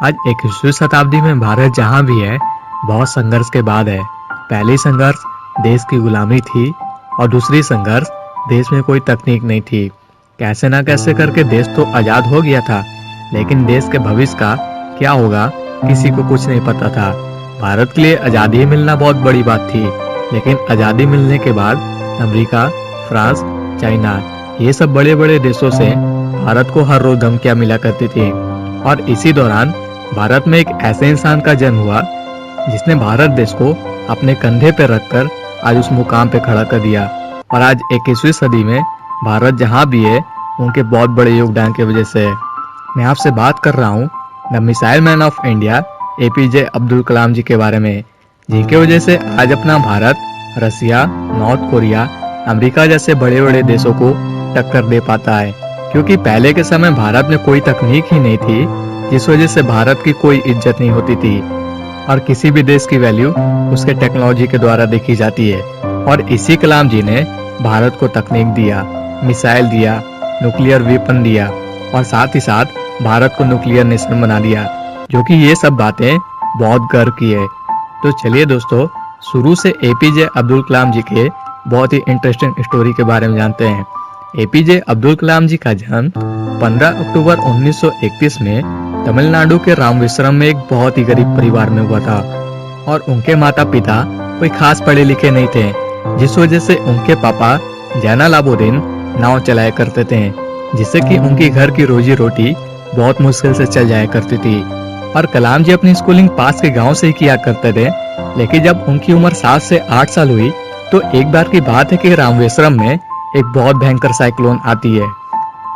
आज 21वीं शताब्दी में भारत जहाँ भी है, बहुत संघर्ष के बाद है। पहली संघर्ष देश की गुलामी थी और दूसरी संघर्ष देश में कोई तकनीक नहीं थी। कैसे ना कैसे करके देश तो आजाद हो गया था, लेकिन देश के भविष्य का क्या होगा किसी को कुछ नहीं पता था। भारत के लिए आज़ादी मिलना बहुत बड़ी बात थी, लेकिन आज़ादी मिलने के बाद अमेरिका, फ्रांस, चाइना ये सब बड़े बड़े देशों से भारत को हर रोज धमकियां मिला करती थी। और इसी दौरान भारत में एक ऐसे इंसान का जन्म हुआ जिसने भारत देश को अपने कंधे पर रखकर आज उस मुकाम पे खड़ा कर दिया। और आज 21वीं सदी में भारत जहाँ भी है, उनके बहुत बड़े योगदान की वजह से मैं आपसे बात कर रहा हूँ the missile man of India APJ Abdul Kalam ji के बारे में, जिनके वजह से आज अपना Bharat Russia, North Korea, America जैसे बड़े बड़े देशों को टक्कर दे पाता है। क्योंकि पहले के समय भारत में कोई तकनीक ही नहीं थी, जिस वजह से भारत की कोई इज्जत नहीं होती थी और किसी भी देश की वैल्यू उसके टेक्नोलॉजी के द्वारा देखी जाती है। और इसी कलाम जी ने भारत को तकनीक दिया, मिसाइल दिया, न्यूक्लियर वेपन दिया और साथ ही साथ भारत को न्यूक्लियर नेशन बना दिया, जो कि ये सब बातें बहुत गर्व की है। तो चलिए दोस्तों, शुरू से एपीजे अब्दुल कलाम जी के बहुत ही इंटरेस्टिंग स्टोरी के बारे में जानते हैं। एपीजे अब्दुल कलाम जी का जन्म 15 अक्टूबर 1931 में तमिलनाडु के रामेश्वरम में एक बहुत ही गरीब परिवार में हुआ था। और उनके माता पिता कोई खास पढ़े लिखे नहीं थे, जिस वजह से उनके पापा जैनालाबुद्दीन नाव चलाया करते थे, जिससे कि उनकी घर की रोजी रोटी बहुत मुश्किल से चल जाया करती थी। और कलाम जी अपनी स्कूलिंग पास के गांव से ही किया करते थे। लेकिन जब उनकी उम्र 7 से 8 साल हुई तो एक बार की बात है कि रामेश्वरम में एक बहुत भयंकर साइक्लोन आती है,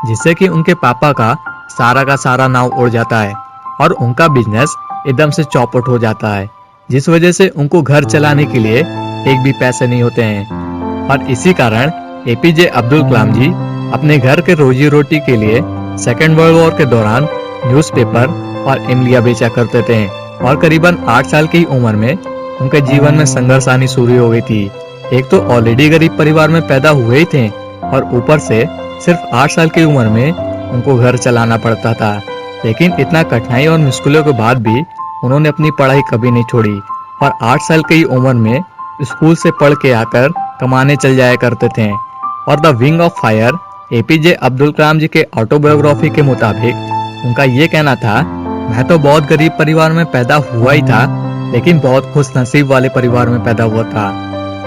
जिससे कि उनके पापा का सारा नाव उड़ जाता है और उनका बिजनेस एकदम से चौपट हो जाता है, जिस वजह से उनको घर चलाने के लिए एक भी पैसे नहीं होते हैं। और इसी कारण एपीजे अब्दुल कलाम जी अपने घर के रोजी रोटी के लिए सेकेंड वर्ल्ड वॉर के दौरान न्यूज़पेपर और इमलिया बेचा करते थे। और करीबन 8 साल की उम्र में उनके जीवन में संघर्ष आनी शुरू हो गई थी। एक तो ऑलरेडी गरीब परिवार में पैदा हुए ही थे और ऊपर से सिर्फ 8 साल की उम्र में उनको घर चलाना पड़ता था। लेकिन इतना कठिनाई और मुश्किलों के बाद भी उन्होंने अपनी पढ़ाई कभी नहीं छोड़ी और 8 साल की उम्र में स्कूल से पढ़ के आकर कमाने चल जाया करते थे। और the wing of fire APJ Abdul Kalam ji के ऑटोबायोग्राफी के मुताबिक उनका ये कहना था, मैं तो बहुत गरीब परिवार में पैदा हुआ ही था, लेकिन बहुत खुश नसीब वाले परिवार में पैदा हुआ था।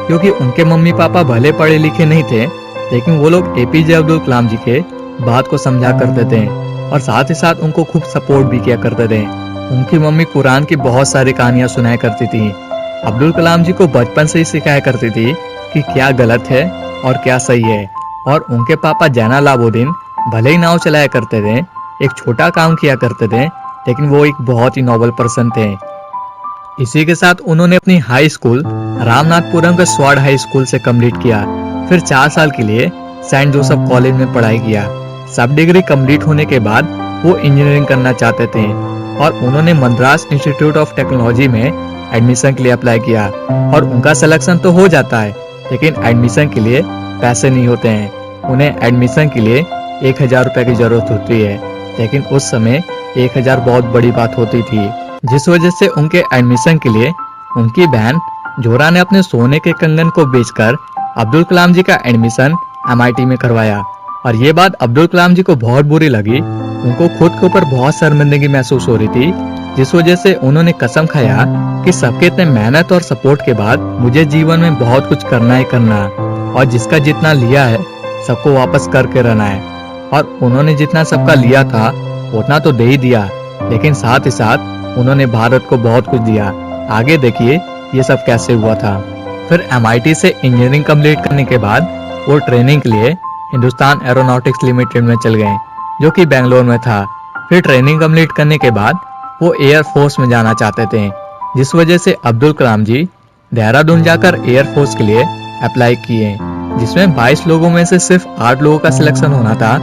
क्योंकि उनके मम्मी पापा भले पढ़े लिखे नहीं थे, लेकिन वो लोग एपीजे अब्दुल कलाम जी के बात को समझा करते थे और साथ ही साथ उनको खूब सपोर्ट भी किया करते थे। उनकी मम्मी कुरान की बहुत सारी कहानियां सुनाया करती थी। अब्दुल कलाम जी को बचपन से ही सिखाया करती थी कि क्या गलत है और क्या सही है। और उनके पापा जैनालाबुद्दीन भले ही नाव चलाया करते थे, एक छोटा काम किया करते थे, लेकिन वो एक बहुत ही नोबल पर्सन थे। इसी के साथ उन्होंने अपनी हाई स्कूल रामनाथपुरम के स्वाड हाई स्कूल से कंप्लीट किया। फिर 4 साल के लिए सेंट जोसेफ कॉलेज में पढ़ाई किया। सब डिग्री कंप्लीट होने के बाद वो इंजीनियरिंग करना चाहते थे और उन्होंने मद्रास इंस्टीट्यूट ऑफ टेक्नोलॉजी में एडमिशन के लिए अप्लाई किया। और उनका सिलेक्शन तो हो जाता है, लेकिन एडमिशन के लिए पैसे नहीं होते हैं। उन्हें एडमिशन के लिए 1000 रुपए की जरूरत होती है, लेकिन उस समय 1000 बहुत बड़ी बात होती थी, जिस वजह से उनके एडमिशन के लिए उनकी बहन जोरा ने अपने सोने के कंगन को बेचकर अब्दुल कलाम जी का एडमिशन MIT में करवाया। और ये बात अब्दुल कलाम जी को बहुत बुरी लगी। उनको खुद के ऊपर बहुत शर्मिंदगी महसूस हो रही थी, जिस वजह से उन्होंने कसम खाया कि सबके इतने मेहनत और सपोर्ट के बाद मुझे जीवन में बहुत कुछ करना ही करना और जिसका जितना लिया है सबको वापस करके रहना है। और उन्होंने जितना सबका लिया था उतना तो दे ही दिया, लेकिन साथ ही साथ उन्होंने भारत को बहुत कुछ दिया। आगे देखिए ये सब कैसे हुआ था। फिर MIT से इंजीनियरिंग कंप्लीट करने के बाद वो ट्रेनिंग के लिए हिंदुस्तान एरोनॉटिक्स लिमिटेड में चल गए, जो कि बेंगलोर में था। फिर ट्रेनिंग कंप्लीट करने के बाद वो एयर फोर्स में जाना चाहते थे, जिस वजह से अब्दुल कलाम जी देहरादून जाकर एयर फोर्स के लिए अप्लाई किए, जिसमें 22 लोगों में से सिर्फ 8 लोगों का सिलेक्शन होना था।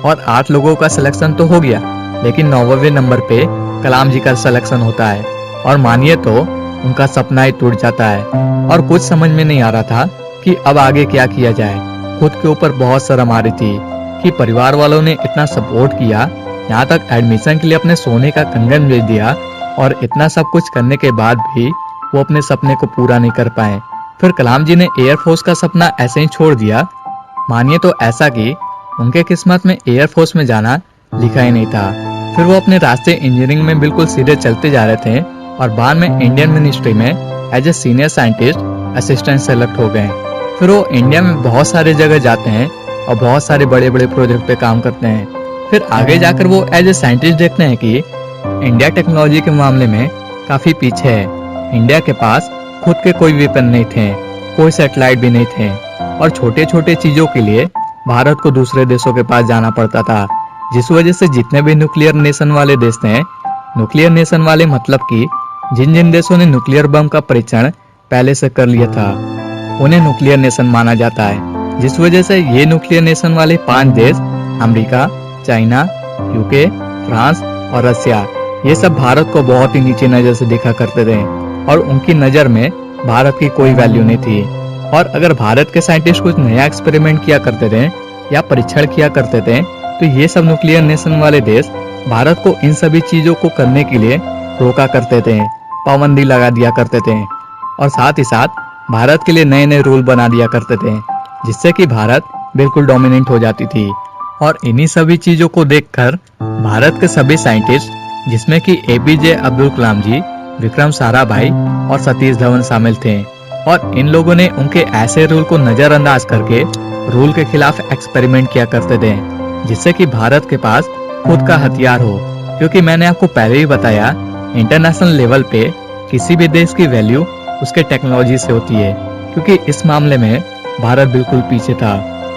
और 8 लोगों का सिलेक्शन तो हो गया, लेकिन 9वें नंबर पे कलाम जी का सिलेक्शन होता है। और मानिए तो उनका सपना ही टूट जाता है और कुछ समझ में नहीं आ रहा था कि अब आगे क्या किया जाए। खुद के ऊपर बहुत शर्म आ रही थी कि परिवार वालों ने इतना सपोर्ट किया, यहाँ तक एडमिशन के लिए अपने सोने का कंगन बेच दिया, और इतना सब कुछ करने के बाद भी वो अपने सपने को पूरा नहीं कर पाए। फिर कलाम जी ने एयरफोर्स का सपना ऐसे ही छोड़ दिया। मानिए तो ऐसा कि उनके किस्मत में एयरफोर्स में जाना लिखा ही नहीं था। फिर वो अपने रास्ते इंजीनियरिंग में बिल्कुल सीधे चलते जा रहे थे, और बाद में इंडियन मिनिस्ट्री में as a senior scientist assistant select हो गए। फिर वो इंडिया में बहुत सारे जगह जाते हैं और बहुत सारे बड़े बड़े प्रोजेक्ट पे काम करते हैं। फिर आगे जाकर वो एज ए साइंटिस्ट देखते हैं कि इंडिया टेक्नोलॉजी के मामले में काफी पीछे है। इंडिया के पास खुद के कोई वेपन नहीं थे, कोई सैटेलाइट भी नहीं थे, और छोटे छोटे चीजों के लिए भारत को दूसरे देशों के पास जाना पड़ता था, जिस वजह से जितने भी न्यूक्लियर नेशन वाले देश थे, न्यूक्लियर नेशन वाले मतलब कि जिन जिन देशों ने न्यूक्लियर बम का परीक्षण पहले से कर लिया था, उन्हें न्यूक्लियर नेशन माना जाता है। जिस वजह से ये न्यूक्लियर नेशन वाले 5 देश अमेरिका, चाइना, यूके, फ्रांस और रसिया, ये सब भारत को बहुत ही नीचे नजर से देखा करते थे, और उनकी नजर में भारत की कोई वैल्यू नहीं थी। और अगर भारत के साइंटिस्ट कुछ नया एक्सपेरिमेंट किया करते थे या परीक्षण किया करते थे, तो ये सब न्यूक्लियर नेशन वाले देश भारत को इन सभी चीजों को करने के लिए रोका करते थे, पाबंदी लगा दिया करते थे, और साथ ही साथ भारत के लिए नए नए रूल बना दिया करते थे, जिससे कि भारत बिल्कुल डोमिनेंट हो जाती थी। और इन्हीं सभी चीजों को देखकर भारत के सभी साइंटिस्ट, जिसमें कि एपीजे अब्दुल कलाम जी, विक्रम साराभाई और सतीश धवन शामिल थे, और इन लोगों ने उनके ऐसे रूल को नजरअंदाज करके रूल के खिलाफ एक्सपेरिमेंट किया करते थे, जिससे कि भारत के पास खुद का हथियार हो। क्योंकि मैंने आपको पहले ही बताया, इंटरनेशनल लेवल पे किसी भी देश की वैल्यू उसके टेक्नोलॉजी से होती है, क्योंकि इस मामले में भारत बिल्कुल पीछे था।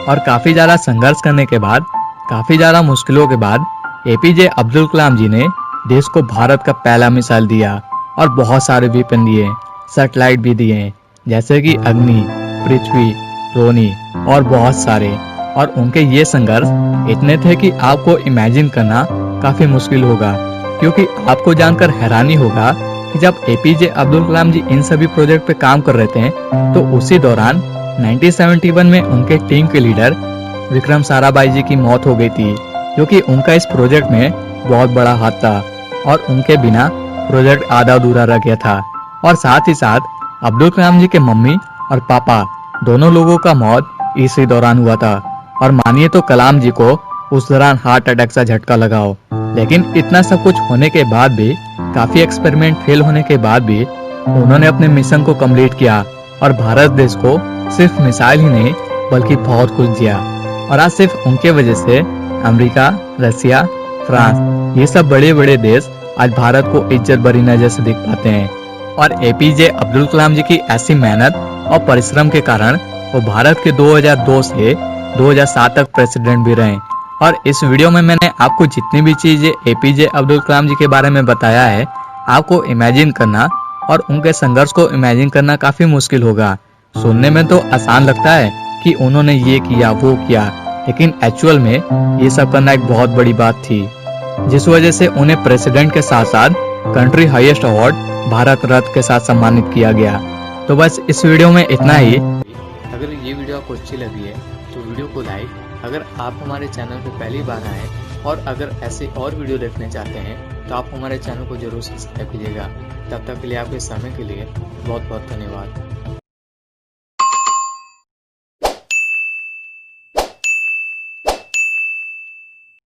और काफी ज्यादा संघर्ष करने के बाद, काफी ज्यादा मुश्किलों के बाद एपीजे अब्दुल कलाम जी ने देश को भारत का पहला मिसाइल दिया, और बहुत सारे वेपन दिए, सैटेलाइट भी दिए, जैसे कि अग्नि, पृथ्वी, रोनी और बहुत सारे। और उनके ये संघर्ष इतने थे कि आपको इमेजिन करना काफी मुश्किल होगा, क्योंकि आपको जानकर हैरानी होगा कि जब एपीजे अब्दुल कलाम जी इन सभी प्रोजेक्ट पे काम कर रहे थे, तो उसी दौरान 1971 में उनके टीम के लीडर विक्रम साराभाई जी की मौत हो गई थी, क्योंकि उनका इस प्रोजेक्ट में बहुत बड़ा हाथ था, और उनके बिना प्रोजेक्ट आधा अधूरा रह गया था। और साथ ही साथ अब्दुल कलाम जी के मम्मी और पापा दोनों लोगों का मौत इसी दौरान हुआ था। और मानिए तो कलाम जी को उस दौरान हार्ट अटैक सा झटका लगा हो। लेकिन इतना सब कुछ होने के बाद भी, काफी एक्सपेरिमेंट फेल होने के बाद भी, उन्होंने अपने मिशन को कंप्लीट किया, और भारत देश को सिर्फ मिसाइल ही नहीं बल्कि बहुत कुछ दिया। और आज सिर्फ उनके वजह से अमेरिका, रसिया, फ्रांस, ये सब बड़े बड़े देश आज भारत को इज्जत भरी नजर से देख पाते हैं। और एपीजे अब्दुल कलाम जी की ऐसी मेहनत और परिश्रम के कारण वो भारत के 2002 से 2007 तक प्रेसिडेंट भी रहे। और इस वीडियो में मैंने आपको जितनी भी चीजें एपीजे अब्दुल कलाम जी के बारे में बताया है, आपको इमेजिन करना और उनके संघर्ष को इमेजिन करना काफी मुश्किल होगा। सुनने में तो आसान लगता है कि उन्होंने ये किया वो किया, लेकिन एक्चुअल में ये सब करना एक बहुत बड़ी बात थी, जिस वजह से उन्हें प्रेसिडेंट के साथ साथ country highest award Bharat Ratna के साथ सम्मानित किया गया। तो बस इस वीडियो में इतना ही। अगर ये वीडियो आपको अच्छी लगी है तो वीडियो को लाइक, अगर आप हमारे चैनल पर पहली बार आए और अगर ऐसे और वीडियो देखने चाहते हैं तो आप हमारे चैनल को जरूर सब्सक्राइब कीजिएगा। तब तक के लिए आपके समय के लिए बहुत बहुत धन्यवाद।